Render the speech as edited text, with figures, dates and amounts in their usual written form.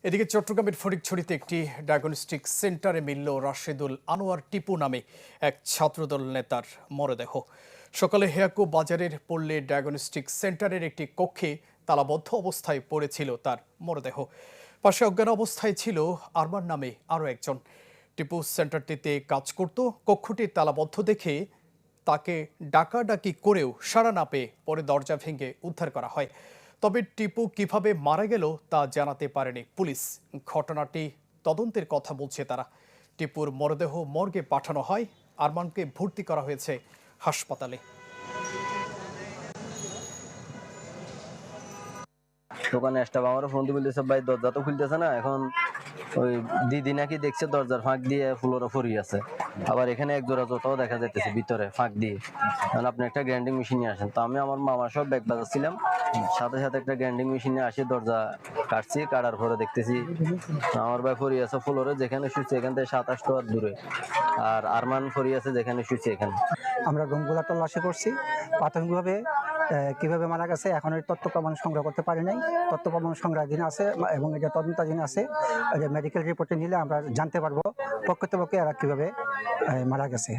এদিকে চট্টগ্রামের ফটিকছড়িতে একটি ডায়াগনস্টিক সেন্টারে মিলল রাশেদুল আনোয়ার টিপু নামে এক ছাত্রদল নেতার মরদেহ। সকালে হেয়াকো বাজারের পল্লী ডায়াগনস্টিক সেন্টারের একটি কক্ষে তালাবদ্ধ অবস্থায় পড়েছিল তার মরদেহ। পাশে অজ্ঞান অবস্থায় ছিল আরমান নামে আরও একজন। টিপু সেন্টারটিতে কাজ করত। কক্ষটি তালাবদ্ধ দেখে তাকে ডাকাডাকি করেও সাড়া না পেয়ে পরে দরজা ভেঙে উদ্ধার করা হয়। তবে টিপু কিভাবে মারা গেল তা জানাতে পারেনি পুলিশ। ঘটনাটি তদন্তের কথা বলছে তারা। টিপুর মরদেহ মর্গে পাঠানো হয়, আরমানকে ভর্তি করা হয়েছে হাসপাতালে। দোকানে স্টাফ আমার ফোন দিয়ে বলতেছে, ভাই দরজা তো খুলতেছে না। এখন ওই দিদি নাকি দেখছে দরজার ফাঁক দিয়ে ফুলোরা ফরি আছে। আবার এখানে এক জোড়া জুতাও দেখা যাইতেছে ভিতরে ফাঁক দিয়ে। কারণ আপনি একটা গ্রাইন্ডিং মেশিন নিয়ে আসেন। তো আমি আমার মামার সব ব্যাগ বাজাচ্ছিলাম, সাথে সাথে একটা গ্রাইন্ডিং মেশিন নিয়ে আসি, দরজা কাটছি। কাটার পরে দেখতেছি আমার ভাই ফরি আছে ফ্লোরে, যেখানে শুচ্ছে এখান থেকে 27 টার দূরে। আর আরমান ফরি আছে যেখানে শুচ্ছে এখানে। আমরা রুমগুলো তল্লাশি করছি। প্রাথমিকভাবে কিভাবে মারা গেছে এখন এর তথ্য প্রমাণ সংগ্রহ করতে পারি নাই। তথ্য প্রমাণ সংগ্রহাধীন আছে এবং এটা তদন্তাধীন আছে। মেডিকেল রিপোর্টে নিলে আমরা জানতে পারবো প্রকৃতপক্ষে এরা কিভাবে মারা গেছে।